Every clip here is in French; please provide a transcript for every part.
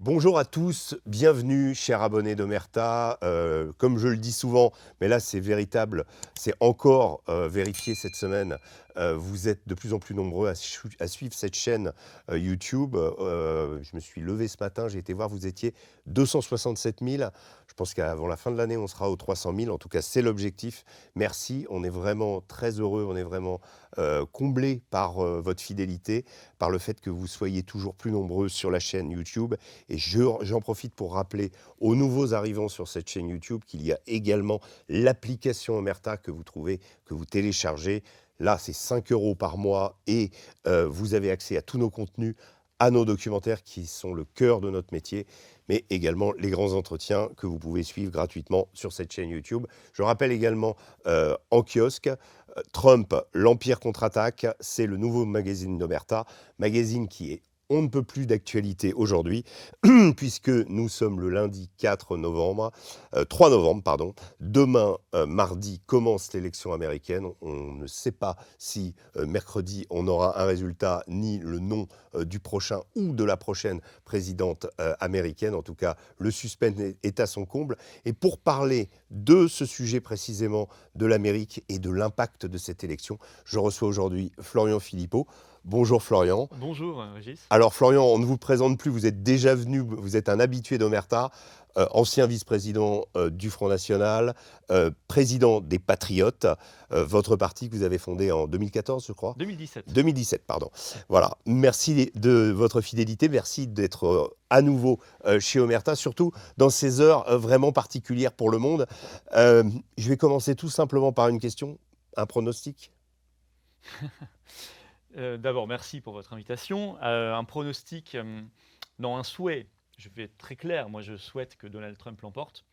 Bonjour à tous, bienvenue chers abonnés d'Omerta. Comme je le dis souvent, mais là c'est véritable, c'est encore vérifié cette semaine, vous êtes de plus en plus nombreux à suivre cette chaîne YouTube. Je me suis levé ce matin, j'ai été voir, vous étiez 267 000. Je pense qu'avant la fin de l'année, on sera aux 300 000. En tout cas, c'est l'objectif. Merci, on est vraiment très heureux, on est vraiment comblés par votre fidélité, par le fait que vous soyez toujours plus nombreux sur la chaîne YouTube. Et j'en profite pour rappeler aux nouveaux arrivants sur cette chaîne YouTube qu'il y a également l'application Omerta que vous trouvez, que vous téléchargez. Là, c'est 5 € par mois et vous avez accès à tous nos contenus, à nos documentaires qui sont le cœur de notre métier, mais également les grands entretiens que vous pouvez suivre gratuitement sur cette chaîne YouTube. Je rappelle également en kiosque, Trump, l'Empire contre-attaque, c'est le nouveau magazine d'Omerta, magazine qui est on ne peut plus d'actualité aujourd'hui, puisque nous sommes le lundi 3 novembre, pardon. Demain, mardi, commence l'élection américaine. On ne sait pas si mercredi, on aura un résultat, ni le nom du prochain ou de la prochaine présidente américaine. En tout cas, le suspense est à son comble. Et pour parler de ce sujet précisément, de l'Amérique et de l'impact de cette élection, je reçois aujourd'hui Florian Philippot. Bonjour Florian. Bonjour Régis. Alors Florian, on ne vous présente plus, vous êtes déjà venu, vous êtes un habitué d'Omerta, ancien vice-président du Front National, président des Patriotes, votre parti que vous avez fondé en 2014, je crois. 2017. 2017, pardon. Voilà, merci de votre fidélité, merci d'être à nouveau chez Omerta, surtout dans ces heures vraiment particulières pour le monde. Je vais commencer tout simplement par une question, un pronostic. D'abord, merci pour votre invitation. Un pronostic, non, un souhait. Je vais être très clair. Moi, je souhaite que Donald Trump l'emporte.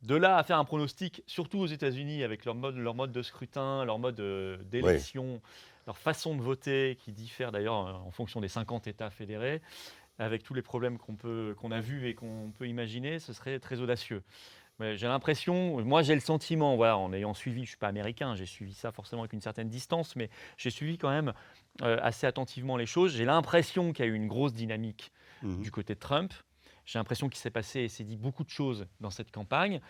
De là à faire un pronostic, surtout aux États-Unis, avec leur mode de scrutin, leur mode Oui. d'élection, leur façon de voter, qui diffère d'ailleurs en fonction des 50 États fédérés, avec tous les problèmes qu'on a vus et qu'on peut imaginer, ce serait très audacieux. Mais j'ai l'impression, moi j'ai le sentiment, voilà, en ayant suivi, je ne suis pas américain, j'ai suivi ça forcément avec une certaine distance, mais j'ai suivi quand même assez attentivement les choses. J'ai l'impression qu'il y a eu une grosse dynamique Mhm. du côté de Trump. J'ai l'impression qu'il s'est passé et s'est dit beaucoup de choses dans cette campagne.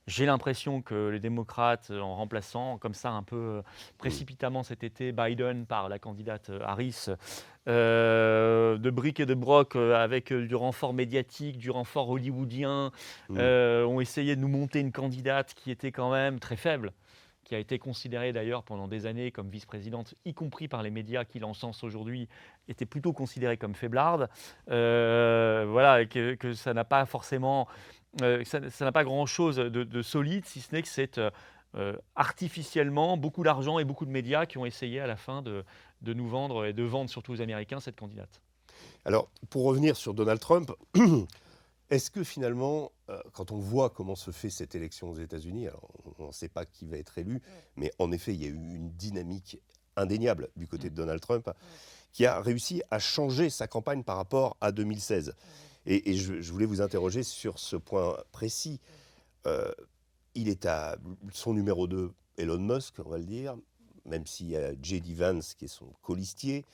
J'ai l'impression que les démocrates, en remplaçant comme ça un peu Mhm. précipitamment cet été Biden par la candidate Harris, de briques et de broc avec du renfort médiatique, du renfort hollywoodien, Mhm. ont essayé de nous monter une candidate qui était quand même très faible, qui a été considérée d'ailleurs pendant des années comme vice-présidente, y compris par les médias qui l'encensent aujourd'hui, était plutôt considérée comme faiblarde. Voilà, et que ça n'a pas forcément, ça n'a pas grand-chose de solide, si ce n'est que c'est artificiellement beaucoup d'argent et beaucoup de médias qui ont essayé à la fin de nous vendre et de vendre surtout aux Américains cette candidate. Alors, pour revenir sur Donald Trump, est-ce que finalement, quand on voit comment se fait cette élection aux États-Unis, alors on ne sait pas qui va être élu, mais en effet, il y a eu une dynamique indéniable du côté Mm. de Donald Trump qui a réussi à changer sa campagne par rapport à 2016. Et je voulais vous interroger sur ce point précis. Euh, il est à son numéro 2, Elon Musk, on va le dire, même s'il y a J.D. Vance qui est son colistier,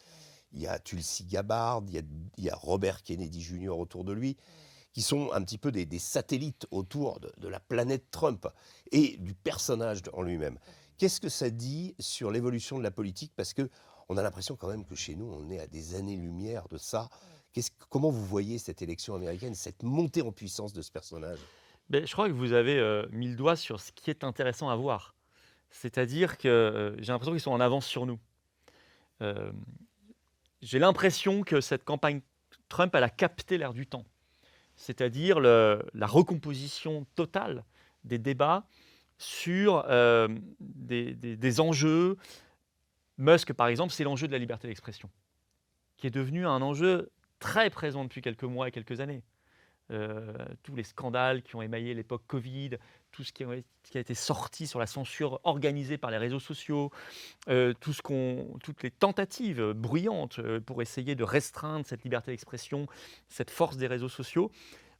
il y a Tulsi Gabbard, il y a Robert Kennedy Jr. autour de lui, qui sont un petit peu des satellites autour de la planète Trump et du personnage en lui-même. Qu'est-ce que ça dit sur l'évolution de la politique? Parce que on a l'impression quand même que chez nous, on est à des années-lumière de ça. Comment vous voyez cette élection américaine, cette montée en puissance de ce personnage? Ben, je crois que vous avez mis le doigt sur ce qui est intéressant à voir. C'est-à-dire que j'ai l'impression qu'ils sont en avance sur nous. Euh, j'ai l'impression que cette campagne Trump, elle a capté l'air du temps. C'est-à-dire la recomposition totale des débats sur des enjeux. Musk, par exemple, c'est l'enjeu de la liberté d'expression, qui est devenu un enjeu très présent depuis quelques mois et quelques années. Tous les scandales qui ont émaillé l'époque Covid, tout ce qui a été sorti sur la censure organisée par les réseaux sociaux, toutes les tentatives bruyantes pour essayer de restreindre cette liberté d'expression, cette force des réseaux sociaux.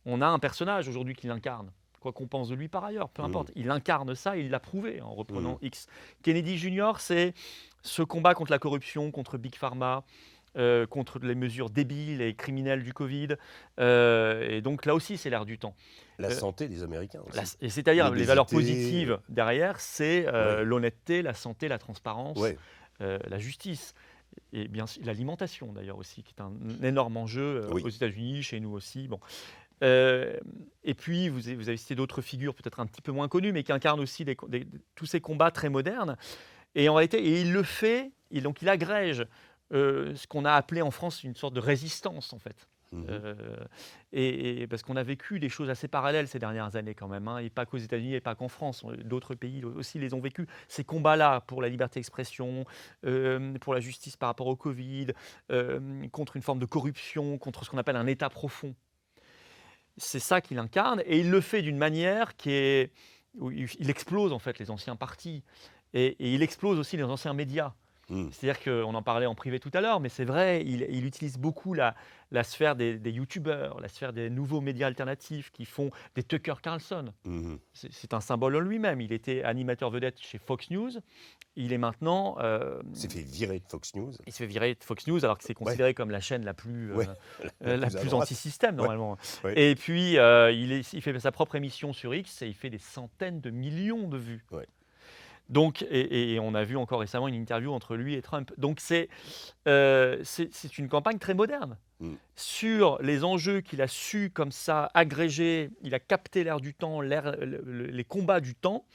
On a un personnage aujourd'hui qui l'incarne. Quoi qu'on pense de lui par ailleurs, peu Mmh, importe. Il incarne ça, il l'a prouvé en reprenant mmh, X. Kennedy Jr., c'est ce combat contre la corruption, contre Big Pharma, contre les mesures débiles et criminelles du Covid. Et donc là aussi, c'est l'air du temps. La Euh, santé des Américains aussi. et c'est-à-dire les valeurs L'obésité, positives derrière, c'est ouais, l'honnêteté, la santé, la transparence, ouais. la justice. Et bien sûr, l'alimentation d'ailleurs aussi, qui est un énorme enjeu aux Oui. États-Unis, chez nous aussi. Bon. Euh, et puis, vous avez cité d'autres figures peut-être un petit peu moins connues, mais qui incarnent aussi tous ces combats très modernes. Et en réalité, et il le fait, donc il agrège ce qu'on a appelé en France une sorte de résistance, en fait. Mhm. Euh, et parce qu'on a vécu des choses assez parallèles ces dernières années quand même, hein, et pas qu'aux États-Unis et pas qu'en France, d'autres pays aussi les ont vécus. Ces combats-là pour la liberté d'expression, pour la justice par rapport au Covid, contre une forme de corruption, contre ce qu'on appelle un État profond. C'est ça qu'il incarne, et il le fait d'une manière où il explose en fait les anciens partis, et il explose aussi les anciens médias. Mhm. C'est-à-dire qu'on en parlait en privé tout à l'heure, mais c'est vrai, il utilise beaucoup la sphère des youtubeurs, la sphère des nouveaux médias alternatifs qui font des Tucker Carlson. Mhm. C'est un symbole en lui-même. Il était animateur vedette chez Fox News. Il est maintenant. S'est fait virer de Fox News. Il se fait virer de Fox News alors que c'est Ouais, considéré comme la chaîne la plus, ouais, la la plus à plus droite. anti-système Ouais, normalement. ouais, Et puis il fait sa propre émission sur X et il fait des centaines de millions de vues. ouais. Donc, et on a vu encore récemment une interview entre lui et Trump. Donc c'est une campagne très moderne Mhm. sur les enjeux qu'il a su comme ça agréger. Il a capté l'air du temps, les combats du temps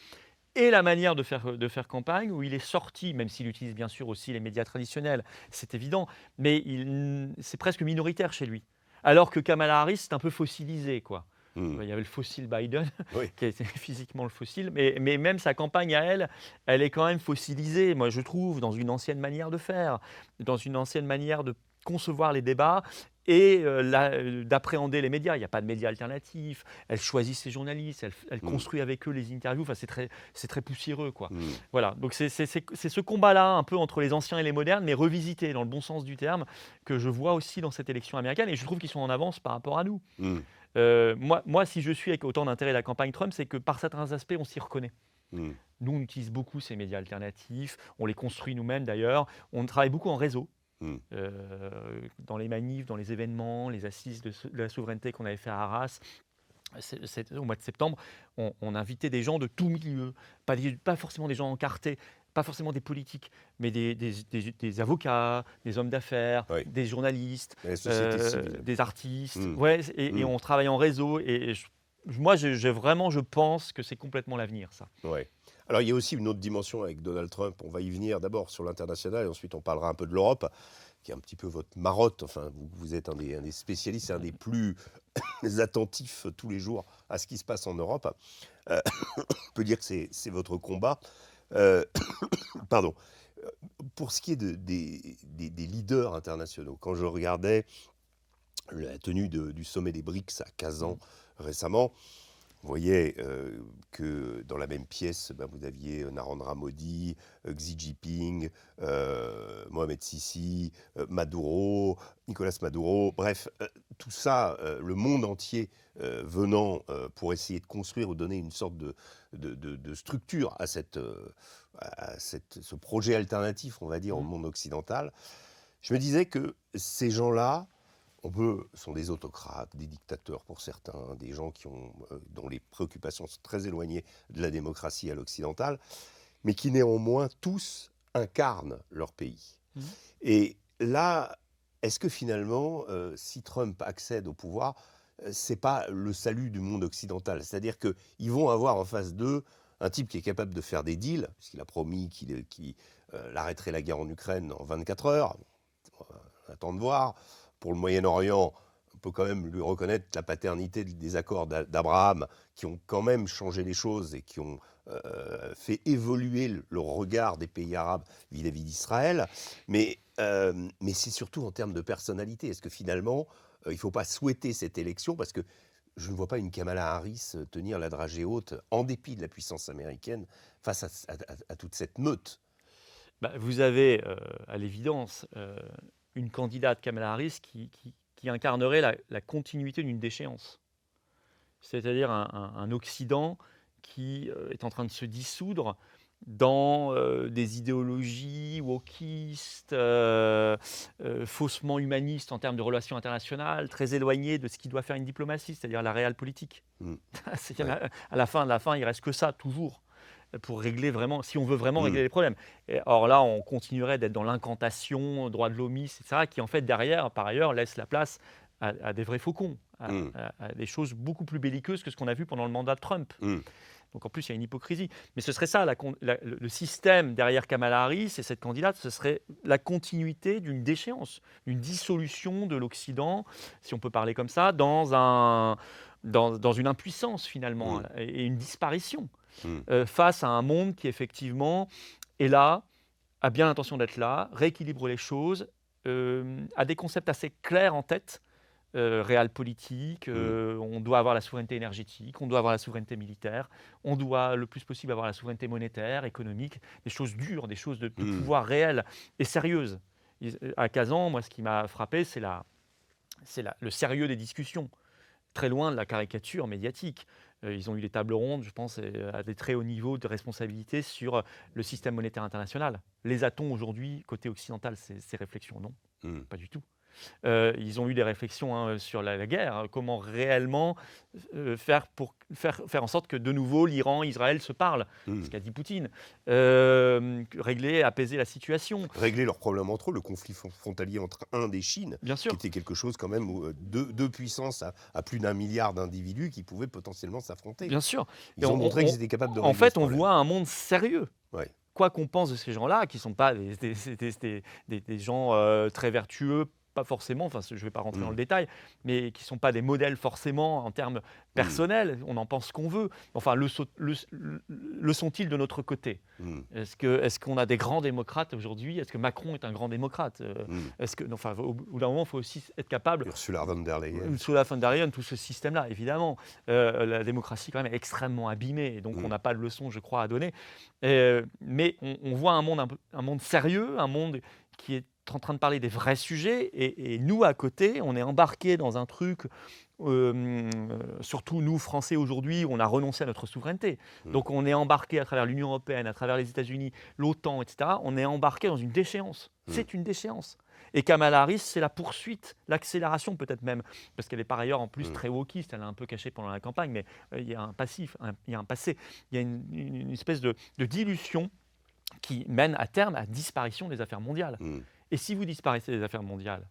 et la manière de faire campagne, où il est sorti, même s'il utilise bien sûr aussi les médias traditionnels, c'est évident, mais c'est presque minoritaire chez lui. Alors que Kamala Harris, c'est un peu fossilisé, quoi. Mhm. Il y avait le fossile Biden, Oui. qui était physiquement le fossile, mais même sa campagne à elle, elle est quand même fossilisée, moi je trouve, dans une ancienne manière de faire, dans une ancienne manière de concevoir les débats et d'appréhender les médias. Il n'y a pas de médias alternatifs, elle choisit ses journalistes, elle Mhm. construit avec eux les interviews, enfin, c'est très poussiéreux, quoi. Mhm. Voilà, donc c'est ce combat-là, un peu entre les anciens et les modernes, mais revisité dans le bon sens du terme, que je vois aussi dans cette élection américaine, et je trouve qu'ils sont en avance par rapport à nous. Mhm. Moi, si je suis avec autant d'intérêt la campagne Trump, c'est que par certains aspects, on s'y reconnaît. Mhm. Nous, on utilise beaucoup ces médias alternatifs, on les construit nous-mêmes d'ailleurs, on travaille beaucoup en réseau. Mhm. Dans les manifs, dans les événements, les assises de la souveraineté qu'on avait fait à Arras, au mois de septembre, on invitait des gens de tout milieu, pas forcément des gens encartés, pas forcément des politiques, mais des avocats, des hommes d'affaires, Oui. des journalistes, La société civile. des artistes. Mhm. Ouais, et Mhm. on travaille en réseau. Et moi, vraiment, je pense que c'est complètement l'avenir, ça. Ouais. Alors, il y a aussi une autre dimension avec Donald Trump. On va y venir d'abord sur l'international et ensuite on parlera un peu de l'Europe, qui est un petit peu votre marotte. Enfin, vous êtes un des spécialistes, un des plus attentifs tous les jours à ce qui se passe en Europe. On peut dire que c'est votre combat. Euh, pardon. Euh, Pour ce qui est des leaders internationaux, quand je regardais la tenue du sommet des BRICS à Kazan Mm. récemment, vous voyez que dans la même pièce, ben, vous aviez Narendra Modi, Xi Jinping, Mohamed Sissi, Maduro, Nicolas Maduro, bref, tout ça, le monde entier venant pour essayer de construire ou donner une sorte de structure à ce projet alternatif, on va dire, au Mm. monde occidental. Je me disais que ces gens-là, sont des autocrates, des dictateurs pour certains, des gens dont les préoccupations sont très éloignées de la démocratie à l'occidentale, mais qui néanmoins tous incarnent leur pays. Mm. Et là, est-ce que finalement, si Trump accède au pouvoir, c'est pas le salut du monde occidental? C'est-à-dire qu'ils vont avoir en face d'eux un type qui est capable de faire des deals, puisqu'il a promis qu'il arrêterait la guerre en Ukraine en 24 heures. On attend de voir. Pour le Moyen-Orient, on peut quand même lui reconnaître la paternité des accords d'Abraham, qui ont quand même changé les choses et qui ont fait évoluer le regard des pays arabes vis-à-vis d'Israël. Mais c'est surtout en termes de personnalité. Est-ce que finalement, il ne faut pas souhaiter cette élection? Parce que je ne vois pas une Kamala Harris tenir la dragée haute, en dépit de la puissance américaine, face à toute cette meute. Bah, vous avez, à l'évidence, une candidate, Kamala Harris, qui incarnerait la continuité d'une déchéance. C'est-à-dire un Occident qui est en train de se dissoudre dans des idéologies wokistes, faussement humanistes en termes de relations internationales, très éloignées de ce qui doit faire une diplomatie, c'est-à-dire la réelle politique. Mmh. C'est- Ouais. à la fin, il reste que ça, toujours, pour régler vraiment, si on veut vraiment Mmh. régler les problèmes. Or là, on continuerait d'être dans l'incantation, droit de l'homme, etc., qui en fait, derrière, par ailleurs, laisse la place à des vrais faucons, Mmh. à des choses beaucoup plus belliqueuses que ce qu'on a vu pendant le mandat de Trump. Mmh. Donc en plus, il y a une hypocrisie. Mais ce serait ça, le système derrière Kamala Harris et cette candidate, ce serait la continuité d'une déchéance, d'une dissolution de l'Occident, si on peut parler comme ça, dans une impuissance finalement, Mmh. et une disparition, Mmh. face à un monde qui effectivement est là, a bien l'intention d'être là, rééquilibre les choses, a des concepts assez clairs en tête, réel politique, Mmh. on doit avoir la souveraineté énergétique, on doit avoir la souveraineté militaire, on doit le plus possible avoir la souveraineté monétaire, économique, des choses dures, des choses de Mmh. pouvoir réel et sérieuses. À Kazan, moi, ce qui m'a frappé, le sérieux des discussions, très loin de la caricature médiatique. Ils ont eu des tables rondes, je pense, à des très hauts niveaux de responsabilité sur le système monétaire international. Les a-t-on aujourd'hui, côté occidental, ces réflexions? Non, Mmh. pas du tout. Ils ont eu des réflexions, hein, sur la guerre, hein, comment réellement faire en sorte que de nouveau l'Iran, Israël se parlent, Mmh. ce qu'a dit Poutine, régler, apaiser la situation. Régler leurs problèmes entre eux, le conflit frontalier entre Inde et Chine, Bien qui sûr, était quelque chose quand même où deux puissances à plus d'1 milliard d'individus qui pouvaient potentiellement s'affronter. bien sûr. Et Ils ont montré qu'ils étaient capables de en régler ce fait, on problème. voit un monde sérieux. Ouais. Quoi qu'on pense de ces gens-là, qui ne sont pas des gens très vertueux, pas forcément, enfin je ne vais pas rentrer dans Mmh. le détail, mais qui ne sont pas des modèles forcément en termes Mmh. personnels, on en pense ce qu'on veut. Enfin, le sont-ils de notre côté? Mmh. Est-ce qu'on a des grands démocrates aujourd'hui? Est-ce que Macron est un grand démocrate? Mmh. Enfin, au bout d'un moment, il faut aussi être capable, Ursula von der Leyen. Ursula von der Leyen, tout ce système-là, évidemment. La démocratie, quand même, est extrêmement abîmée, et donc on Mmh. n'a pas de leçon, je crois, à donner. Mais on voit un monde sérieux, un monde qui est en train de parler des vrais sujets, et nous, à côté, on est embarqués dans un truc, surtout nous, Français, aujourd'hui, on a renoncé à notre souveraineté. Mmh. Donc on est embarqué à travers l'Union européenne, à travers les États-Unis, l'OTAN, etc. On est embarqué dans une déchéance. Mmh. C'est une déchéance. Et Kamala Harris, c'est la poursuite, l'accélération peut-être même, parce qu'elle est par ailleurs en plus Mmh. très wokiste, elle l'a un peu caché pendant la campagne, mais il y a un passif, il y a un passé, il y a une espèce de dilution qui mène à terme à la disparition des affaires mondiales. Mmh. Et si vous disparaissez des affaires mondiales,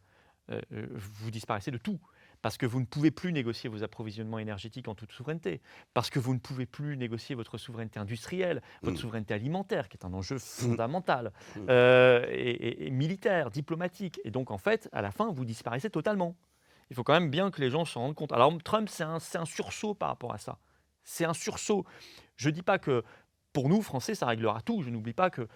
vous disparaissez de tout. Parce que vous ne pouvez plus négocier vos approvisionnements énergétiques en toute souveraineté. Parce que vous ne pouvez plus négocier votre souveraineté industrielle, votre Mmh. souveraineté alimentaire, qui est un enjeu fondamental, Mmh. et militaire, diplomatique. Et donc, en fait, à la fin, vous disparaissez totalement. Il faut quand même bien que les gens s'en rendent compte. Alors, Trump, c'est un sursaut par rapport à ça. C'est un sursaut. Je ne dis pas que pour nous, Français, ça réglera tout. Je n'oublie pas que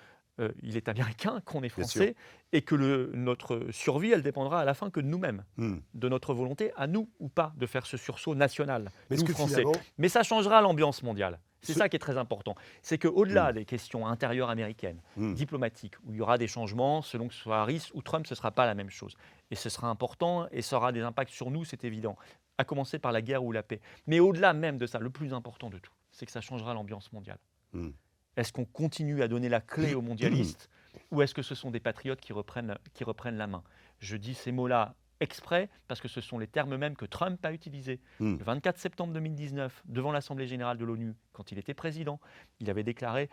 il est américain, qu'on est Bien sûr. français, et que notre survie, elle dépendra à la fin que de nous-mêmes, Mmh. de notre volonté, à nous ou pas, de faire ce sursaut national, Mais est-ce nous que Français. finalement, Mais ça changera l'ambiance mondiale. C'est Ce- ça qui est très important. C'est qu'au-delà Mmh. des questions intérieures américaines, Mmh. diplomatiques, où il y aura des changements, selon que ce soit Harris ou Trump, ce ne sera pas la même chose. Et ce sera important, et ça aura des impacts sur nous, c'est évident, à commencer par la guerre ou la paix. Mais au-delà même de ça, le plus important de tout, c'est que ça changera l'ambiance mondiale. Mmh. Est-ce qu'on continue à donner la clé aux mondialistes, ou est-ce que ce sont des patriotes qui reprennent la main? Je dis ces mots-là exprès parce que ce sont les termes mêmes que Trump a utilisés. Mmh. Le 24 septembre 2019, devant l'Assemblée générale de l'ONU, quand il était président, il avait déclaré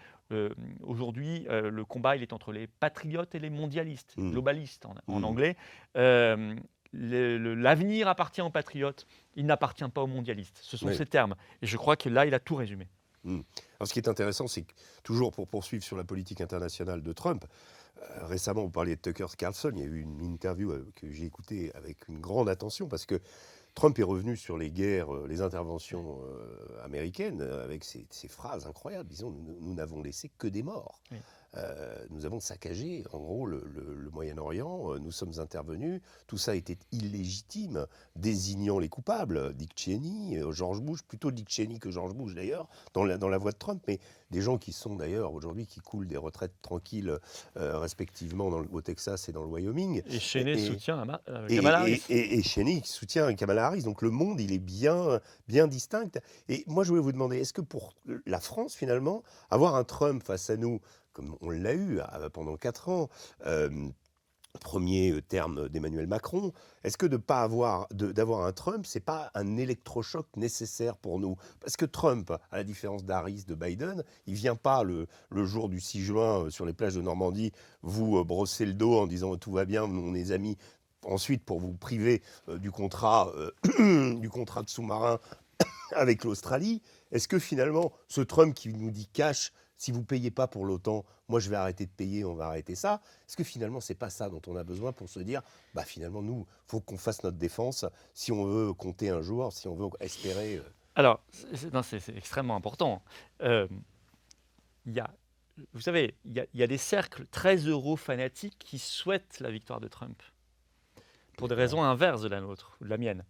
aujourd'hui, le combat, il est entre les patriotes et les mondialistes, Mmh. globalistes en Mmh. anglais. L'avenir appartient aux patriotes, il n'appartient pas aux mondialistes. Ce sont Oui. ces termes. Et je crois que là, il a tout résumé. Mmh. Alors, ce qui est intéressant, c'est que, toujours pour poursuivre sur la politique internationale de Trump, récemment, vous parliez de Tucker Carlson, il y a eu une interview que j'ai écoutée avec une grande attention, parce que Trump est revenu sur les guerres, les interventions américaines, avec ces phrases incroyables, disons, nous n'avons laissé que des morts. Oui. nous avons saccagé, en gros, le Moyen-Orient. Nous sommes intervenus. Tout ça était illégitime, désignant les coupables. Dick Cheney, George Bush, plutôt Dick Cheney que George Bush d'ailleurs, dans la voie de Trump, mais des gens qui sont d'ailleurs aujourd'hui qui coulent des retraites tranquilles, respectivement au Texas et dans le Wyoming. Et Cheney Et, soutient et, Kamala Harris. et Cheney qui soutient Kamala Harris. Donc le monde, il est bien, bien distinct. Et moi, je voulais vous demander, est-ce que pour la France, finalement, avoir un Trump face à nous, comme on l'a eu pendant 4 ans, premier terme d'Emmanuel Macron, est-ce que d'avoir un Trump, c'est pas un électrochoc nécessaire pour nous? Parce que Trump, à la différence d'Harris, de Biden, il vient pas le jour du 6 juin sur les plages de Normandie vous brosser le dos en disant tout va bien, on est amis. Ensuite, pour vous priver du contrat de sous-marin avec l'Australie, est-ce que finalement, ce Trump qui nous dit cash, si vous ne payez pas pour l'OTAN, moi je vais arrêter de payer, on va arrêter ça, est-ce que finalement, c'est pas ça dont on a besoin pour se dire, bah finalement, nous, il faut qu'on fasse notre défense si on veut compter un jour, si on veut espérer. Alors, non, c'est extrêmement important. Euh, il y a, vous savez, il y a des cercles très euro-fanatiques qui souhaitent la victoire de Trump, pour des raisons inverses de la nôtre, ou de la mienne,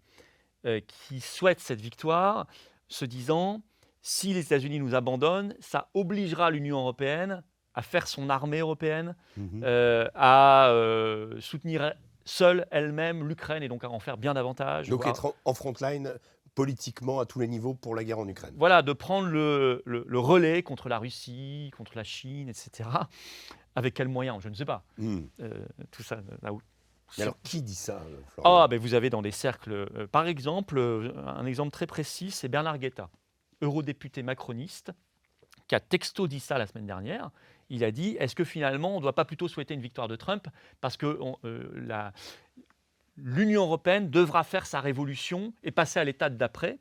qui souhaitent cette victoire, se disant, si les États-Unis nous abandonnent, ça obligera l'Union européenne à faire son armée européenne, à soutenir seule elle-même l'Ukraine et donc à en faire bien davantage. Donc être en front-line politiquement à tous les niveaux pour la guerre en Ukraine. Voilà, de prendre le relais contre la Russie, contre la Chine, etc. Avec quels moyens? Je ne sais pas. Tout ça, là où... Mais alors, qui dit ça, Florian? Ah, ben vous avez dans des cercles, par exemple, un exemple très précis, c'est Bernard Guetta, eurodéputé macroniste, qui a texto dit ça la semaine dernière. Il a dit, est-ce que finalement, on ne doit pas plutôt souhaiter une victoire de Trump parce que l'Union européenne devra faire sa révolution et passer à l'étape d'après.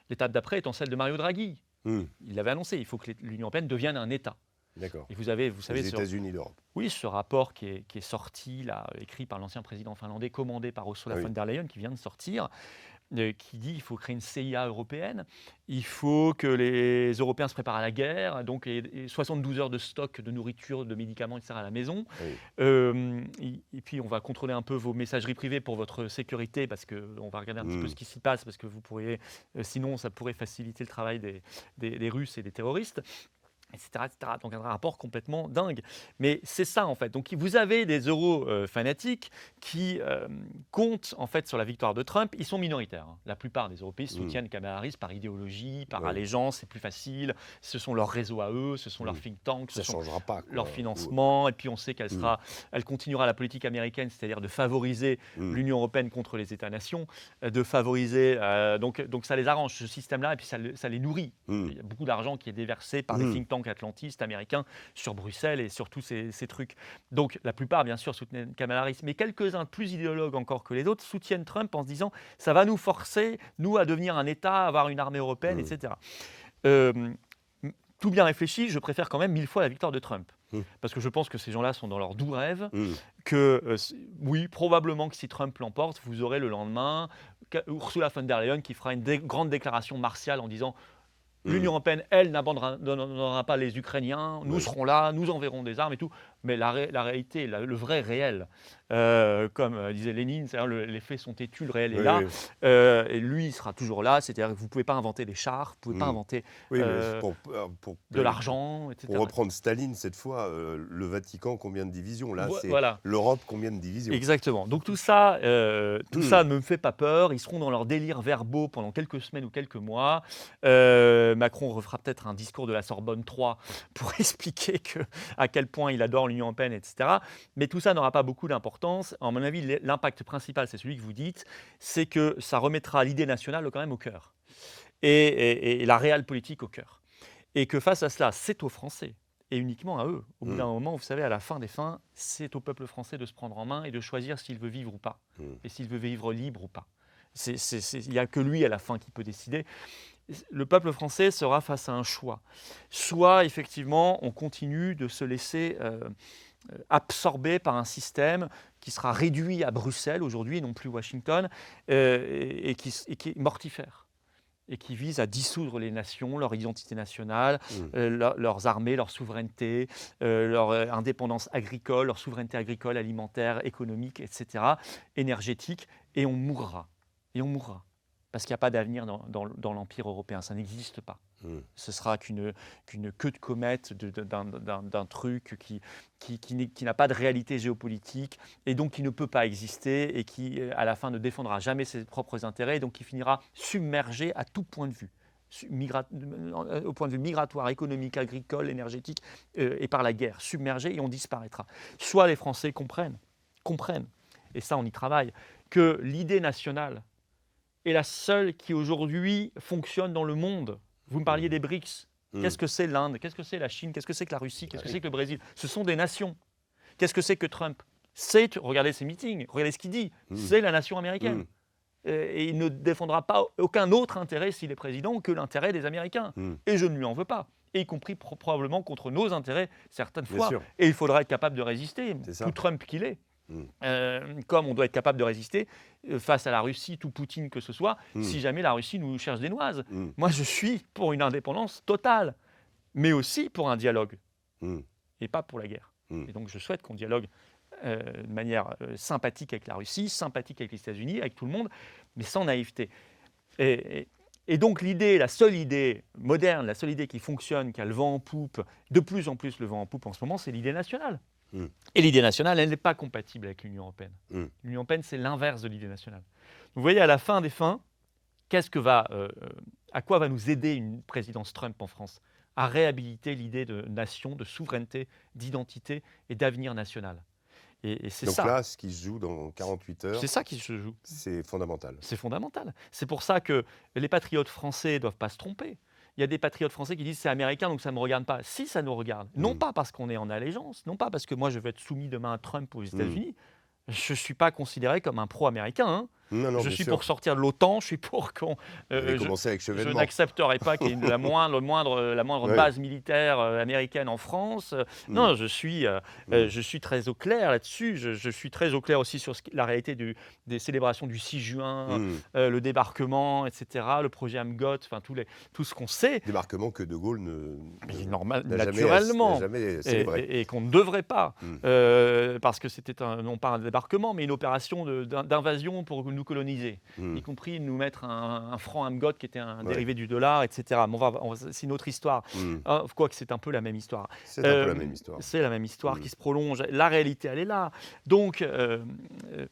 L'étape d'après étant celle de Mario Draghi. Il l'avait annoncé, il faut que l'Union européenne devienne un État. D'accord. Et vous savez, les États-Unis d'Europe. Oui, ce rapport qui est sorti, là, écrit par l'ancien président finlandais, commandé par Ursula von der Leyen, qui vient de sortir, qui dit qu'il faut créer une CIA européenne, il faut que les Européens se préparent à la guerre, donc 72 heures de stock de nourriture, de médicaments, etc. à la maison. Et puis on va contrôler un peu vos messageries privées pour votre sécurité, parce qu'on va regarder un petit peu ce qui s'y passe, parce que vous pourriez, sinon ça pourrait faciliter le travail des Russes et des terroristes. Etc., etc. Donc un rapport complètement dingue. Mais c'est ça en fait. Donc vous avez des euro-fanatiques qui comptent en fait sur la victoire de Trump. Ils sont minoritaires. La plupart des Européens soutiennent Kamala Harris par idéologie, par allégeance, c'est plus facile. Ce sont leurs réseaux à eux, ce sont leurs think tanks, ça changera pas, leur financement. Et puis on sait elle continuera la politique américaine, c'est-à-dire de favoriser l'Union européenne contre les États-nations, de favoriser. Donc ça les arrange ce système-là et puis ça les nourrit. Il y a beaucoup d'argent qui est déversé par les think tanks atlantistes américains sur Bruxelles et sur tous ces trucs. Donc la plupart, bien sûr, soutenaient Kamala Harris, mais quelques-uns plus idéologues encore que les autres soutiennent Trump en se disant ça va nous forcer, nous, à devenir un État, à avoir une armée européenne, etc. Tout bien réfléchi, je préfère quand même 1000 fois la victoire de Trump. Parce que je pense que ces gens-là sont dans leur doux rêve, que oui, probablement que si Trump l'emporte, vous aurez le lendemain Ursula von der Leyen qui fera une grande déclaration martiale en disant l'Union européenne, elle, n'abandonnera pas les Ukrainiens, nous serons là, nous enverrons des armes et tout. Mais la réalité, le vrai réel, comme disait Lénine, les faits sont têtus, le réel est là. Et lui, il sera toujours là. C'est-à-dire que vous ne pouvez pas inventer des chars, vous ne pouvez pas inventer de l'argent, etc. Pour reprendre Staline, cette fois, le Vatican, combien de divisions? Là, c'est l'Europe, combien de divisions? Exactement. Donc tout ça ne me fait pas peur. Ils seront dans leur délire verbaux pendant quelques semaines ou quelques mois. Macron refera peut-être un discours de la Sorbonne 3 pour expliquer à quel point il adore l'Union européenne, etc. Mais tout ça n'aura pas beaucoup d'importance. À mon avis, l'impact principal, c'est celui que vous dites, c'est que ça remettra l'idée nationale quand même au cœur et la réelle politique au cœur. Et que face à cela, c'est aux Français et uniquement à eux. Au bout d'un moment, vous savez, à la fin des fins, c'est au peuple français de se prendre en main et de choisir s'il veut vivre ou pas, et s'il veut vivre libre ou pas. Il n'y a que lui à la fin qui peut décider. Le peuple français sera face à un choix. Soit, effectivement, on continue de se laisser absorber par un système qui sera réduit à Bruxelles aujourd'hui, non plus Washington, et qui est mortifère. et qui vise à dissoudre les nations, leur identité nationale, Mmh. leurs armées, leur souveraineté, leur indépendance agricole, leur souveraineté agricole, alimentaire, économique, etc., énergétique, et on mourra. Et on mourra. Parce qu'il n'y a pas d'avenir dans l'Empire européen, ça n'existe pas. Mmh. Ce sera qu'une queue de comète d'un truc qui n'a pas de réalité géopolitique et donc qui ne peut pas exister et qui, à la fin, ne défendra jamais ses propres intérêts et donc qui finira submergé à tout point de vue, au point de vue migratoire, économique, agricole, énergétique et par la guerre, submergé et on disparaîtra. Soit les Français comprennent, et ça on y travaille, que l'idée nationale est la seule qui aujourd'hui fonctionne dans le monde. Vous me parliez Mmh. des BRICS. Mmh. Qu'est-ce que c'est l'Inde? Qu'est-ce que c'est la Chine? Qu'est-ce que c'est que la Russie? Qu'est-ce que Oui. c'est que le Brésil? Ce sont des nations. Qu'est-ce que c'est que Trump? Regardez ses meetings, regardez ce qu'il dit, Mmh. c'est la nation américaine. Mmh. Et il ne défendra pas aucun autre intérêt s'il est président que l'intérêt des Américains. Mmh. Et je ne lui en veux pas. Et y compris probablement contre nos intérêts certaines Bien fois. sûr. Et il faudra être capable de résister, C'est ça. tout Trump qu'il est. Mmh. Comme on doit être capable de résister face à la Russie, tout Poutine que ce soit, Mmh. si jamais la Russie nous cherche des noises. Mmh. Moi, je suis pour une indépendance totale, mais aussi pour un dialogue, Mmh. et pas pour la guerre. Mmh. Et donc, je souhaite qu'on dialogue de manière sympathique avec la Russie, sympathique avec les États-Unis, avec tout le monde, mais sans naïveté. Et donc l'idée, la seule idée moderne, la seule idée qui fonctionne, qui a le vent en poupe, de plus en plus le vent en poupe en ce moment, c'est l'idée nationale. Mmh. Et l'idée nationale, elle n'est pas compatible avec l'Union européenne. Mmh. L'Union européenne, c'est l'inverse de l'idée nationale. Vous voyez, à la fin des fins, à quoi va nous aider une présidence Trump en France? À réhabiliter l'idée de nation, de souveraineté, d'identité et d'avenir national. Et c'est Donc ça. là, ce qui se joue dans 48 heures, C'est ça qui se joue. c'est fondamental. C'est fondamental. C'est pour ça que les patriotes français ne doivent pas se tromper. Il y a des patriotes français qui disent c'est américain donc ça ne me regarde pas. Si, ça nous regarde. Non Mm. pas parce qu'on est en allégeance, non pas parce que moi je vais être soumis demain à Trump aux Mm. États-Unis. Je ne suis pas considéré comme un pro-américain. Hein. Non, non, Je bien suis sûr. pour sortir de l'OTAN, je suis pour qu'on. Vous avez je commencé avec je Chevènement. n'accepterai pas qu'il y ait la moindre Ouais. base militaire américaine en France. Non, je suis très au clair là-dessus. Je suis très au clair aussi sur la réalité des célébrations du 6 juin, Mm. le débarquement, etc., le projet Amgot, enfin tout ce qu'on sait. Débarquement que De Gaulle Mais n'a naturellement. jamais célébré. Et qu'on ne devrait pas, Mm. parce que c'était non pas un débarquement, mais une opération d'invasion pour nous coloniser, Mm. y compris nous mettre un franc Amgot qui était un Ouais. dérivé du dollar, etc. Mais c'est une autre histoire. Mm. Quoique c'est un peu la même histoire. C'est un peu la même histoire. C'est la même histoire Mm. qui se prolonge. La réalité, elle est là. Donc,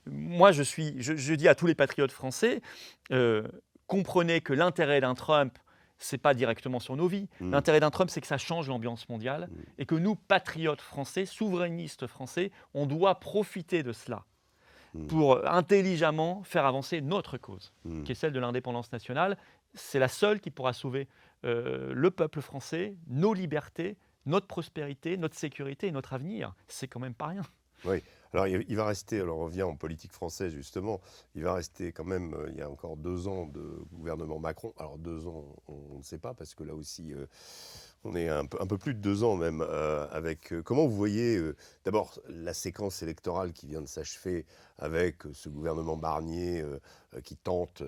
moi, je dis à tous les patriotes français, comprenez que l'intérêt d'un Trump, c'est pas directement sur nos vies. Mm. L'intérêt d'un Trump, c'est que ça change l'ambiance mondiale Mm. et que nous, patriotes français, souverainistes français, on doit profiter de cela Mm. pour intelligemment faire avancer notre cause, Mm. qui est celle de l'indépendance nationale. C'est la seule qui pourra sauver le peuple français, nos libertés, notre prospérité, notre sécurité et notre avenir. C'est quand même pas rien. Oui. Alors, il va rester, alors on revient en politique française justement, il va rester quand même, il y a encore 2 ans de gouvernement Macron. Alors 2 ans, on ne sait pas, parce que là aussi, on est un peu plus de 2 ans même, avec... comment vous voyez, d'abord, la séquence électorale qui vient de s'achever avec ce gouvernement Barnier qui tente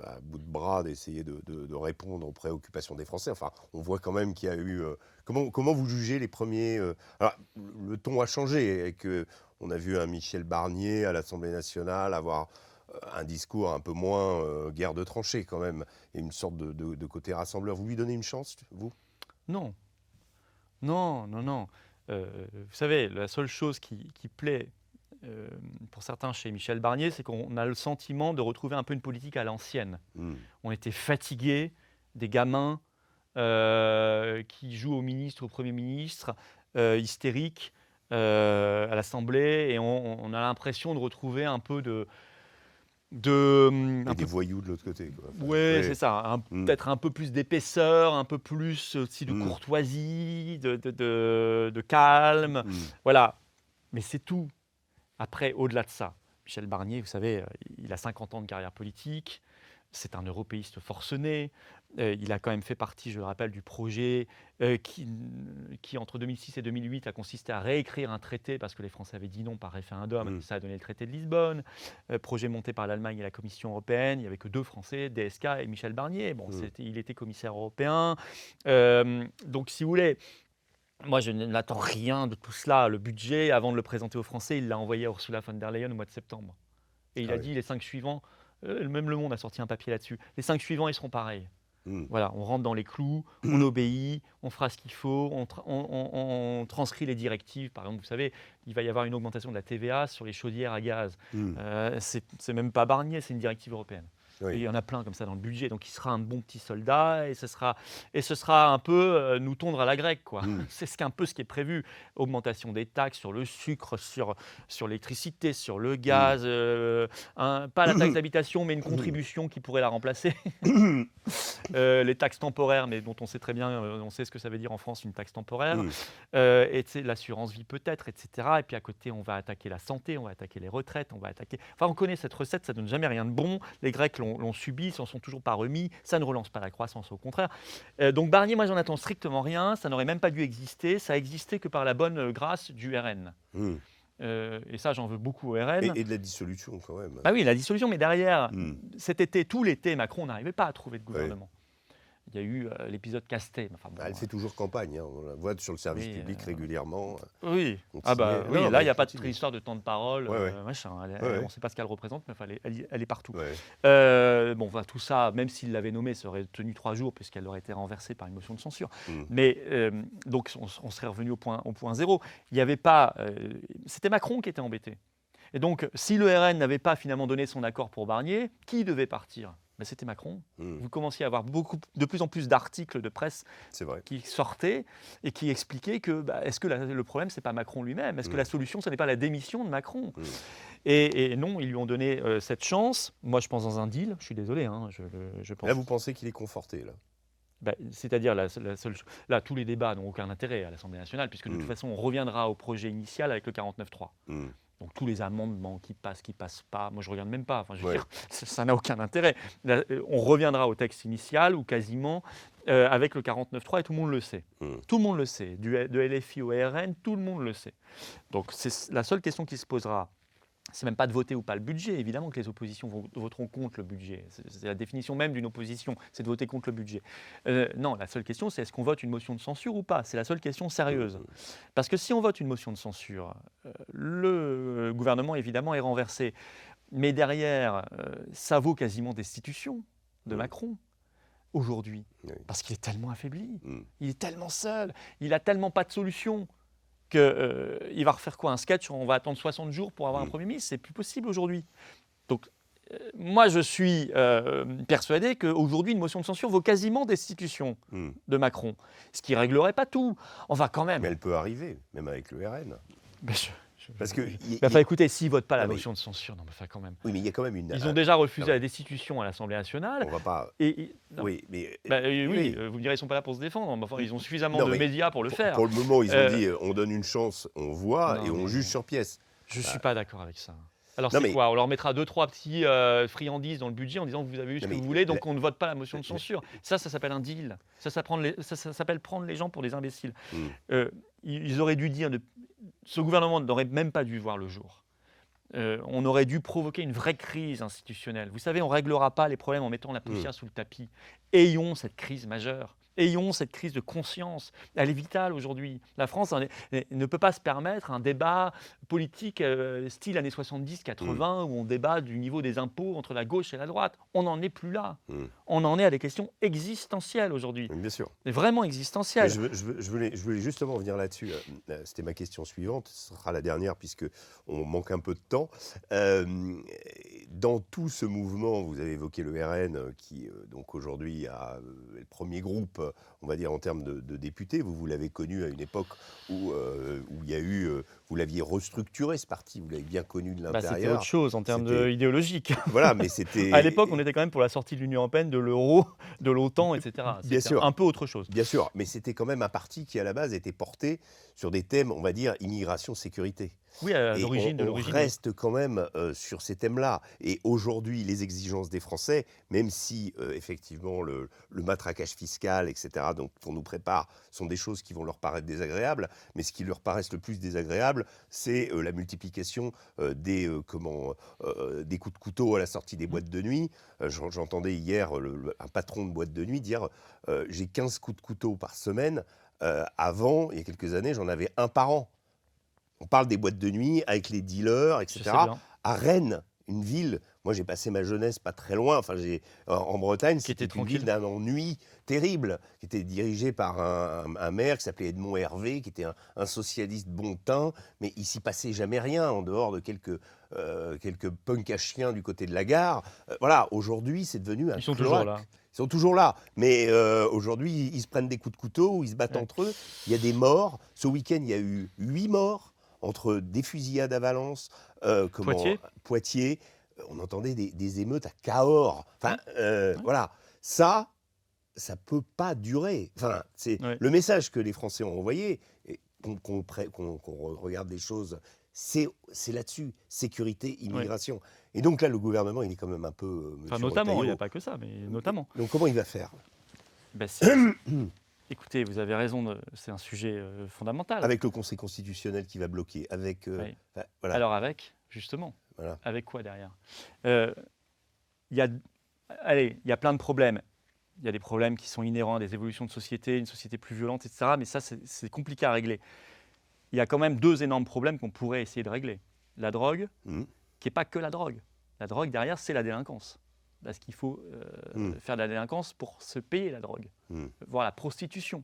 à bout de bras d'essayer de répondre aux préoccupations des Français. Enfin, on voit quand même qu'il y a eu... comment vous jugez les premiers... alors, le ton a changé, et que on a vu un Michel Barnier à l'Assemblée nationale avoir un discours un peu moins guerre de tranchées quand même, et une sorte de côté rassembleur. Vous lui donnez une chance, vous? Non. Non. Vous savez, la seule chose qui plaît pour certains chez Michel Barnier, c'est qu'on a le sentiment de retrouver un peu une politique à l'ancienne. Mm. On était fatigués des gamins qui jouent au ministre, au Premier ministre, hystériques à l'Assemblée, et on a l'impression de retrouver un peu Et des voyous de l'autre côté, quoi. Enfin, ouais, c'est ça. Mm. Peut-être un peu plus d'épaisseur, un peu plus aussi de Mm. courtoisie, de calme. Mm. Voilà. Mais c'est tout. Après, au-delà de ça, Michel Barnier, vous savez, il a 50 ans de carrière politique. c'est un européiste forcené. Il a quand même fait partie, je le rappelle, du projet qui, entre 2006 et 2008, a consisté à réécrire un traité parce que les Français avaient dit non par référendum. Ça a donné le traité de Lisbonne. Projet monté par l'Allemagne et la Commission européenne. Il n'y avait que 2 Français, DSK et Michel Barnier. Bon, il était commissaire européen. Donc, si vous voulez, moi, je n'attends rien de tout cela. Le budget, avant de le présenter aux Français, il l'a envoyé à Ursula von der Leyen au mois de septembre. Et il a dit les 5 suivants, même Le Monde a sorti un papier là-dessus, les 5 suivants, ils seront pareils. Voilà, on rentre dans les clous, on obéit, on fera ce qu'il faut, on transcrit les directives. Par exemple, vous savez, il va y avoir une augmentation de la TVA sur les chaudières à gaz. C'est même pas Barnier, c'est une directive européenne. Et il y en a plein comme ça dans le budget. Donc il sera un bon petit soldat et ce sera un peu nous tondre à la grecque, quoi. C'est un peu ce qui est prévu. Augmentation des taxes sur le sucre, sur l'électricité, sur le gaz. Pas la taxe d'habitation, mais une contribution qui pourrait la remplacer. Les taxes temporaires, mais dont on sait très bien, on sait ce que ça veut dire en France, une taxe temporaire. Et l'assurance vie peut-être, etc. Et puis à côté, on va attaquer la santé, on va attaquer les retraites, on va attaquer... Enfin, on connaît cette recette, ça ne donne jamais rien de bon. Les Grecs l'ont subi, ils s'en sont toujours pas remis. Ça ne relance pas la croissance, au contraire. Donc Barnier, moi, j'en attends strictement rien. Ça n'aurait même pas dû exister. Ça a existé que par la bonne grâce du RN. Et ça, j'en veux beaucoup au RN. Et de la dissolution, quand même. Ah oui, la dissolution, mais derrière, cet été, tout l'été, Macron n'arrivait pas à trouver de gouvernement. Il y a eu l'épisode Castet. Enfin, bon, elle fait toujours campagne, hein. On la voit sur le service public régulièrement. Oui, oui, là, il n'y a pas de histoire de temps de parole, machin. Ouais. On ne sait pas ce qu'elle représente, mais elle est partout. Ouais. Tout ça, même s'il l'avait nommée, ça aurait tenu 3 jours, puisqu'elle aurait été renversée par une motion de censure. Mais donc, on serait revenu au point zéro. Il n'y avait pas... c'était Macron qui était embêté. Et donc, si le RN n'avait pas finalement donné son accord pour Barnier, qui devait partir ? C'était Macron. Vous commenciez à avoir de plus en plus d'articles de presse qui sortaient et qui expliquaient que est-ce que le problème, ce n'est pas Macron lui-même ? Est-ce que la solution, ce n'est pas la démission de Macron ? Et non, ils lui ont donné cette chance. Moi, je pense dans un deal. Je suis désolé. Je pense. Là, vous pensez qu'il est conforté, là ? C'est-à-dire, là, tous les débats n'ont aucun intérêt à l'Assemblée nationale, puisque de toute façon, on reviendra au projet initial avec le 49.3. Donc tous les amendements qui passent pas, moi je regarde même pas. Enfin, je veux dire, ça n'a aucun intérêt. Là, on reviendra au texte initial ou quasiment avec le 49.3 et tout le monde le sait. Tout le monde le sait. De LFI au RN, tout le monde le sait. Donc c'est la seule question qui se posera. C'est même pas de voter ou pas le budget. Évidemment que les oppositions voteront contre le budget. C'est la définition même d'une opposition, c'est de voter contre le budget. Non, la seule question, c'est est-ce qu'on vote une motion de censure ou pas ? C'est la seule question sérieuse. Parce que si on vote une motion de censure, le gouvernement, évidemment, est renversé. Mais derrière, ça vaut quasiment destitution de Macron aujourd'hui. Parce qu'il est tellement affaibli. Il est tellement seul. Il n'a tellement pas de solution. Il va refaire quoi ? Un sketch où on va attendre 60 jours pour avoir un Premier ministre ? C'est plus possible aujourd'hui. Donc, moi, je suis persuadé qu'aujourd'hui, une motion de censure vaut quasiment destitution de Macron. Ce qui ne réglerait pas tout. On va quand même... Mais elle peut arriver, même avec le RN. Parce que... écoutez, s'ils ne votent pas la motion de censure, non, mais quand même... Oui, mais il y a quand même une... Ils ont déjà refusé la destitution à l'Assemblée nationale. On va pas... Oui, mais... vous me direz, ils ne sont pas là pour se défendre. Enfin, ils ont suffisamment de médias pour le faire. Pour le moment, ils ont dit, on donne une chance, on voit et on juge sur pièce. Je ne suis pas d'accord avec ça. Alors quoi ? On leur mettra 2-3 petits friandises dans le budget en disant que vous avez eu ce que vous voulez, donc on ne vote pas la motion de censure. Ça s'appelle un deal. Ça s'appelle prendre les gens pour des imbéciles. Ils auraient dû dire... Ce gouvernement n'aurait même pas dû voir le jour. On aurait dû provoquer une vraie crise institutionnelle. Vous savez, on ne réglera pas les problèmes en mettant la poussière sous le tapis. Ayons cette crise majeure. Ayons cette crise de conscience. Elle est vitale aujourd'hui. La France ne peut pas se permettre un débat politique style années 70-80 où on débat du niveau des impôts entre la gauche et la droite. On n'en est plus là. On en est à des questions existentielles aujourd'hui. Bien sûr. Vraiment existentielles. Je voulais justement revenir là-dessus. C'était ma question suivante. Ce sera la dernière puisqu'on manque un peu de temps. Dans tout ce mouvement, vous avez évoqué le RN qui donc aujourd'hui a le premier groupe, on va dire en termes de députés. Vous l'avez connu à une époque où il y a eu, vous l'aviez restructuré ce parti, vous l'avez bien connu de l'intérieur. C'était autre chose en termes idéologiques. Voilà, mais c'était... À l'époque, on était quand même pour la sortie de l'Union européenne, de l'euro, de l'OTAN, etc. Bien sûr. Un peu autre chose. Bien sûr, mais c'était quand même un parti qui à la base était porté sur des thèmes, on va dire, immigration, sécurité. Oui, à Et l'origine de on l'origine, oui. reste quand même sur ces thèmes-là. Et aujourd'hui, les exigences des Français, même si effectivement le matraquage fiscal, etc., donc qu'on nous prépare, sont des choses qui vont leur paraître désagréables, mais ce qui leur paraît le plus désagréable, c'est la multiplication des coups de couteau à la sortie des Mmh. boîtes de nuit. J'entendais hier un patron de boîte de nuit dire j'ai 15 coups de couteau par semaine. Avant, il y a quelques années, j'en avais un par an. On parle des boîtes de nuit avec les dealers, Je sais etc. bien. À Rennes, une ville, moi j'ai passé ma jeunesse pas très loin, enfin en Bretagne, Qui c'était était une ville tranquille. d'un ennui terrible, qui était dirigée par un maire qui s'appelait Edmond Hervé, qui était un socialiste bon teint, mais il s'y passait jamais rien en dehors de quelques punks à chiens du côté de la gare. Voilà, aujourd'hui c'est devenu un Ils sont toujours cloaque. là. Ils sont toujours là, mais aujourd'hui ils se prennent des coups de couteau, ils se battent Ouais. entre eux. Il y a des morts. Ce week-end, il y a eu 8 morts entre des fusillades à Valence, Poitiers? Poitiers, on entendait des émeutes à Cahors. Enfin, Mmh. Ouais. voilà, ça peut pas durer. Enfin, c'est Ouais. le message que les Français ont envoyé, et regarde les choses, c'est là-dessus, sécurité, Ouais. immigration. Et donc là, le gouvernement, il est quand même un peu Enfin, monsieur notamment, il n'y a Retailleau. pas que ça, mais notamment. Donc comment il va faire Bah, écoutez, vous avez raison, c'est un sujet fondamental. avec le Conseil constitutionnel qui va bloquer, avec Oui. enfin, voilà, Alors justement, voilà. avec quoi derrière? Euh, Il y a, allez, il y a plein de problèmes. Il y a des problèmes qui sont inhérents à des évolutions de société, une société plus violente, etc. Mais ça, c'est compliqué à régler. Il y a quand même deux énormes problèmes qu'on pourrait essayer de régler. La drogue, Mhm. qui n'est pas que la drogue. La drogue, derrière, c'est la délinquance. Parce qu'il faut Mhm. faire de la délinquance pour se payer la drogue. Mhm. Voire la prostitution.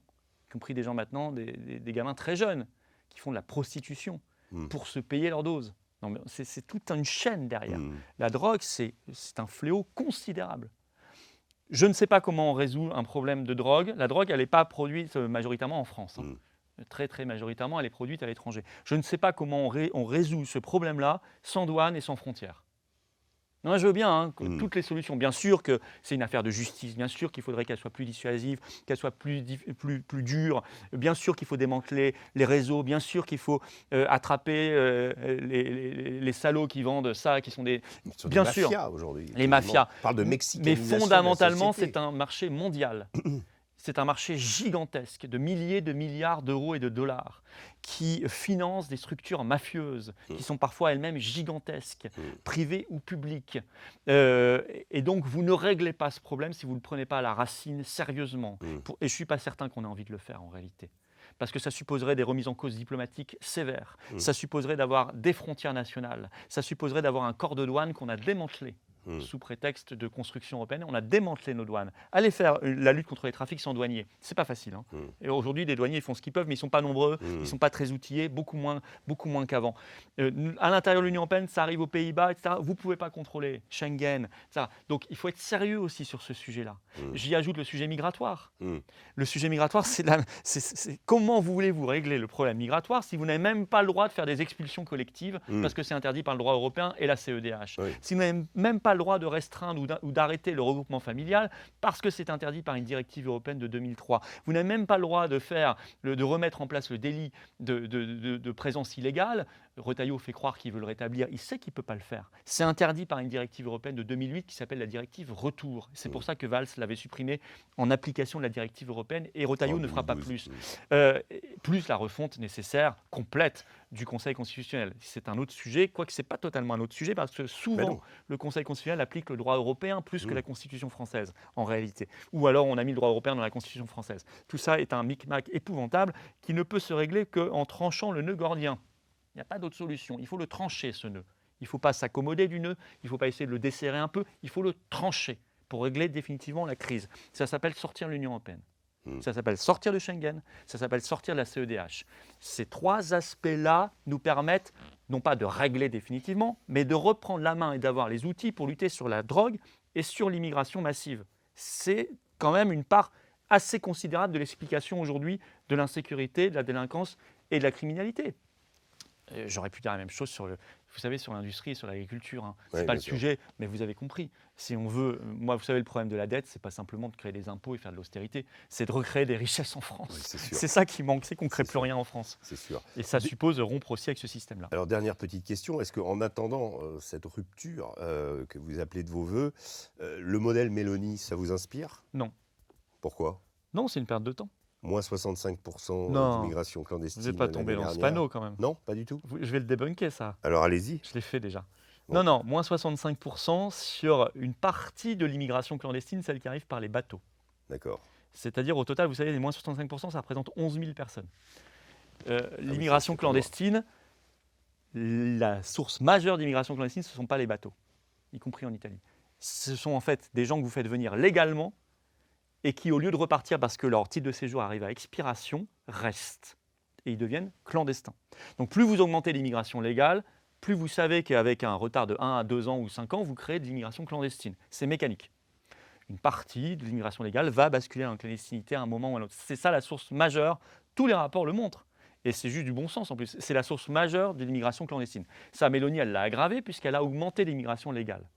Y compris des gens maintenant, des gamins très jeunes, qui font de la prostitution Mhm. pour se payer leur dose. Non, mais c'est toute une chaîne derrière. Mhm. La drogue, c'est un fléau considérable. Je ne sais pas comment on résout un problème de drogue. La drogue, elle n'est pas produite majoritairement en France. Hein. Très, très majoritairement, elle est produite à l'étranger. Je ne sais pas comment on résout ce problème-là sans douane et sans frontières. Non, je veux bien toutes les solutions. Bien sûr que c'est une affaire de justice, bien sûr qu'il faudrait qu'elle soit plus dissuasive, qu'elle soit plus dure, bien sûr qu'il faut démanteler les réseaux, bien sûr qu'il faut attraper les salauds qui vendent ça, qui sont des... Ce sont des Bien sûr, mafias aujourd'hui. les Quasiment. mafias. On parle de Mais mexicanisation fondamentalement, de la société. c'est un marché mondial. C'est un marché gigantesque de milliers de milliards d'euros et de dollars qui finance des structures mafieuses qui sont parfois elles-mêmes gigantesques, privées ou publiques. Et donc, vous ne réglez pas ce problème si vous ne le prenez pas à la racine sérieusement. Et je ne suis pas certain qu'on ait envie de le faire en réalité. Parce que ça supposerait des remises en cause diplomatiques sévères. Ça supposerait d'avoir des frontières nationales. Ça supposerait d'avoir un corps de douane qu'on a démantelé. Sous prétexte de construction européenne, on a démantelé nos douanes. Allez faire la lutte contre les trafics sans douaniers, c'est pas facile. Hein. Et aujourd'hui, les douaniers font ce qu'ils peuvent, mais ils sont pas nombreux, ils sont pas très outillés, beaucoup moins qu'avant. À l'intérieur de l'Union européenne, ça arrive aux Pays-Bas, etc. Vous pouvez pas contrôler Schengen, etc. Donc, il faut être sérieux aussi sur ce sujet-là. J'y ajoute le sujet migratoire. Le sujet migratoire, c'est comment voulez-vous régler le problème migratoire si vous n'avez même pas le droit de faire des expulsions collectives parce que c'est interdit par le droit européen et la CEDH. Oui. Si vous n'avez même pas le droit de restreindre ou d'arrêter le regroupement familial parce que c'est interdit par une directive européenne de 2003. Vous n'avez même pas le droit de remettre en place le délit de présence illégale. Retailleau fait croire qu'il veut le rétablir. Il sait qu'il ne peut pas le faire. C'est interdit par une directive européenne de 2008 qui s'appelle la directive Retour. C'est pour ça que Valls l'avait supprimé en application de la directive européenne et Retailleau ne fera pas plus. Plus la refonte nécessaire, complète, du Conseil constitutionnel. C'est un autre sujet, quoique ce n'est pas totalement un autre sujet, parce que souvent, le Conseil constitutionnel applique le droit européen plus que la Constitution française, en réalité. Ou alors, on a mis le droit européen dans la Constitution française. Tout ça est un micmac épouvantable qui ne peut se régler qu'en tranchant le nœud gordien. Il n'y a pas d'autre solution. Il faut le trancher, ce nœud. Il ne faut pas s'accommoder du nœud, il ne faut pas essayer de le desserrer un peu, il faut le trancher pour régler définitivement la crise. Ça s'appelle sortir de l'Union européenne. Ça s'appelle sortir de Schengen, ça s'appelle sortir de la CEDH. Ces trois aspects-là nous permettent, non pas de régler définitivement, mais de reprendre la main et d'avoir les outils pour lutter sur la drogue et sur l'immigration massive. C'est quand même une part assez considérable de l'explication aujourd'hui de l'insécurité, de la délinquance et de la criminalité. J'aurais pu dire la même chose sur vous savez, sur l'industrie et sur l'agriculture, hein, ce Ouais, n'est pas bien le sûr. sujet, mais vous avez compris. Si on veut, moi, vous savez, le problème de la dette, c'est pas simplement de créer des impôts et faire de l'austérité, c'est de recréer des richesses en Oui, France. c'est sûr. C'est ça qui manque, c'est qu'on ne crée C'est plus sûr. rien en France. C'est sûr. Et ça Dé- suppose de rompre aussi avec ce système-là. Alors, dernière petite question, est-ce qu'en attendant cette rupture que vous appelez de vos voeux, le modèle Mélanie, ça vous inspire? Non. Pourquoi? Non, c'est une perte de temps. Moins 65% Non, d'immigration vous clandestine n'êtes pas l'année tombé dans ce dernière. panneau quand même. Non, pas du tout. Je vais le débunker, ça. Alors allez-y. Je l'ai fait déjà. Bon. Non, non, moins 65% sur une partie de l'immigration clandestine, celle qui arrive par les bateaux. D'accord. C'est-à-dire, au total, vous savez, les moins 65%, ça représente 11 000 personnes. L'immigration ça fait pas loin. clandestine, la source majeure d'immigration clandestine, ce ne sont pas les bateaux, y compris en Italie. Ce sont en fait des gens que vous faites venir légalement et qui, au lieu de repartir parce que leur titre de séjour arrive à expiration, restent. Et ils deviennent clandestins. Donc plus vous augmentez l'immigration légale, plus vous savez qu'avec un retard de 1 à 2 ans ou 5 ans, vous créez de l'immigration clandestine. C'est mécanique. Une partie de l'immigration légale va basculer en clandestinité à un moment ou à un autre. C'est ça la source majeure. Tous les rapports le montrent. Et c'est juste du bon sens en plus. C'est la source majeure de l'immigration clandestine. Ça, Mélanie, elle l'a aggravé puisqu'elle a augmenté l'immigration légale.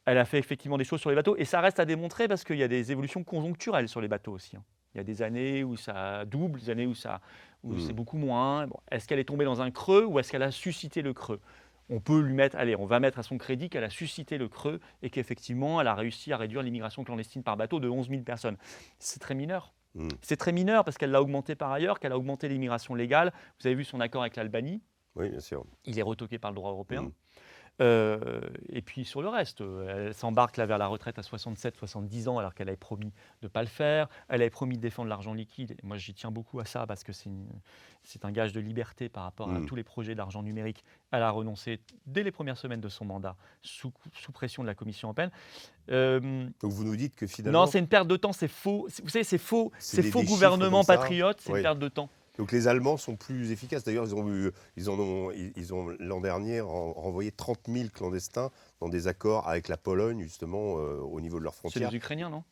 Elle a fait effectivement des choses sur les bateaux et ça reste à démontrer parce qu'il y a des évolutions conjoncturelles sur les bateaux aussi. Hein. Il y a des années où ça double, des années où c'est beaucoup moins. Bon, est-ce qu'elle est tombée dans un creux ou est-ce qu'elle a suscité le creux? On peut lui mettre, allez, on va mettre à son crédit qu'elle a suscité le creux et qu'effectivement, elle a réussi à réduire l'immigration clandestine par bateau de 11 000 personnes. C'est très mineur. C'est très mineur parce qu'elle l'a augmenté par ailleurs, qu'elle a augmenté l'immigration légale. Vous avez vu son accord avec l'Albanie. Oui, bien sûr. Il est retoqué par le droit européen. Mm. Et puis sur le reste, elle s'embarque là vers la retraite à 67-70 ans alors qu'elle avait promis de ne pas le faire. Elle avait promis de défendre l'argent liquide. Et moi, j'y tiens beaucoup à ça parce que c'est un gage de liberté par rapport à tous les projets d'argent numérique. Elle a renoncé dès les premières semaines de son mandat sous pression de la Commission européenne. Donc vous nous dites que finalement... Non, c'est une perte de temps, c'est faux. Vous savez, c'est faux. C'est C'est des faux chiffres gouvernement comme ça. patriote, c'est Oui. une perte de temps. Donc les Allemands sont plus efficaces. D'ailleurs, ils ont l'an dernier renvoyé 30 000 clandestins dans des accords avec la Pologne, justement, au niveau de leurs C'est frontières. les Ukrainiens, non?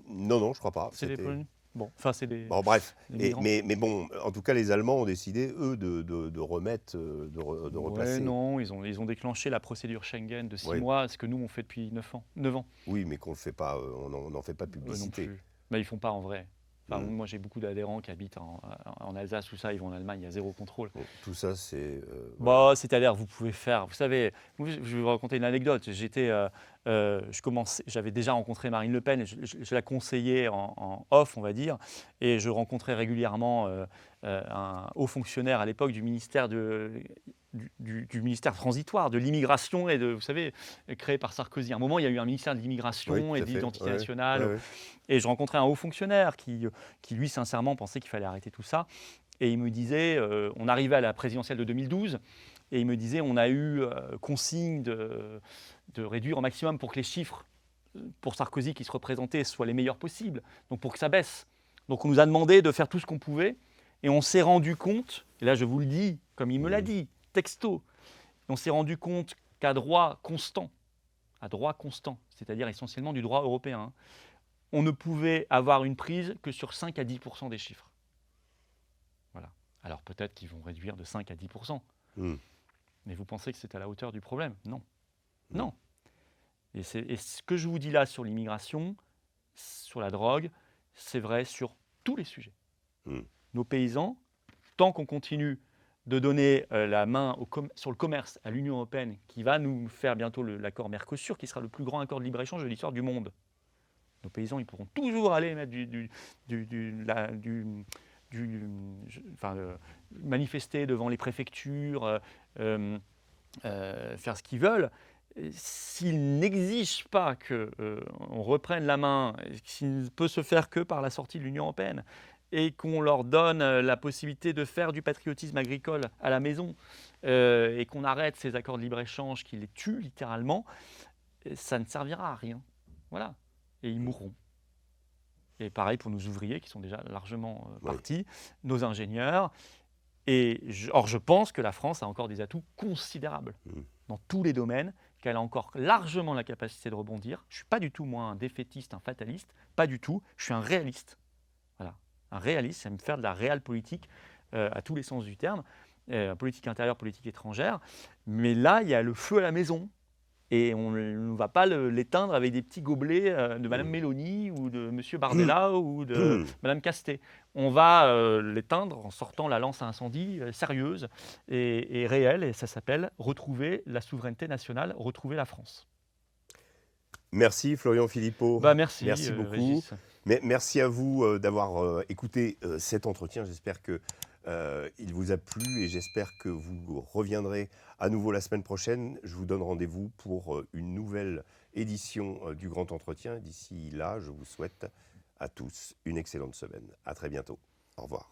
Non, non, je crois pas. C'est des C'était- Polonais. Bon, enfin, c'est des. Bon, bref. Les migrants. Mais bon, en tout cas, les Allemands ont décidé, eux, de remettre, de replacer. Ouais, non, ils ont déclenché la procédure Schengen de 6 Ouais. mois, ce que nous on fait depuis 9 ans. Oui, mais qu'on ne fait pas, on n'en fait pas de Eux non publicité. plus. Mais ils font pas en vrai. Enfin, Mm. moi j'ai beaucoup d'adhérents qui habitent en Alsace, tout ça, ils vont en Allemagne, il y a zéro contrôle. Bon, tout ça, c'est... Bah, c'est-à-dire, vous pouvez faire, vous savez, je vais vous raconter une anecdote. J'avais déjà rencontré Marine Le Pen, je la conseillais en off, on va dire, et je rencontrais régulièrement un haut fonctionnaire à l'époque du ministère du ministère transitoire, de l'immigration et vous savez, créé par Sarkozy. À un moment, il y a eu un ministère de Oui, l'immigration tout et à de fait. l'identité Ouais, nationale. ouais, ouais. Et je rencontrais un haut fonctionnaire qui lui, sincèrement, pensait qu'il fallait arrêter tout ça. Et il me disait, on arrivait à la présidentielle de 2012, et il me disait, on a eu consigne de réduire au maximum pour que les chiffres, pour Sarkozy qui se représentait, soient les meilleurs possibles, donc pour que ça baisse. Donc on nous a demandé de faire tout ce qu'on pouvait, et on s'est rendu compte, et là je vous le dis, comme il me l'a dit, texto, on s'est rendu compte qu'à droit constant, c'est-à-dire essentiellement du droit européen, hein, on ne pouvait avoir une prise que sur 5 à 10% des chiffres. Voilà. Alors peut-être qu'ils vont réduire de 5 à 10%. Mm. Mais vous pensez que c'est à la hauteur du problème? Non. Non. Et ce que je vous dis là sur l'immigration, sur la drogue, c'est vrai sur tous les sujets. Mm. Nos paysans, tant qu'on continue de donner la main sur le commerce à l'Union européenne, qui va nous faire bientôt l'accord Mercosur, qui sera le plus grand accord de libre-échange de l'histoire du monde, nos paysans, ils pourront toujours aller mettre manifester devant les préfectures, faire ce qu'ils veulent. S'ils n'exigent pas qu'on reprenne la main, s'il ne peut se faire que par la sortie de l'Union européenne, et qu'on leur donne la possibilité de faire du patriotisme agricole à la maison, et qu'on arrête ces accords de libre-échange qui les tuent littéralement, ça ne servira à rien. Voilà. Et ils mourront. Et pareil pour nos ouvriers qui sont déjà largement partis, nos ingénieurs. Or, je pense que la France a encore des atouts considérables dans tous les domaines, qu'elle a encore largement la capacité de rebondir. Je ne suis pas du tout, moi, un défaitiste, un fataliste, pas du tout. Je suis un réaliste. Voilà. Un réaliste, c'est me faire de la réelle politique à tous les sens du terme. politique intérieure, politique étrangère. Mais là, il y a le feu à la maison. Et on ne va pas l'éteindre avec des petits gobelets de Madame Mélanie ou de Monsieur Bardella ou de Madame Castet. On va l'éteindre en sortant la lance à incendie sérieuse et réelle, et ça s'appelle retrouver la souveraineté nationale, retrouver la France. Merci Florian Philippot. Merci, Merci beaucoup. Régis. Merci à vous d'avoir écouté cet entretien. J'espère que il vous a plu et j'espère que vous reviendrez à nouveau la semaine prochaine. Je vous donne rendez-vous pour une nouvelle édition du Grand Entretien. D'ici là, je vous souhaite à tous une excellente semaine. À très bientôt. Au revoir.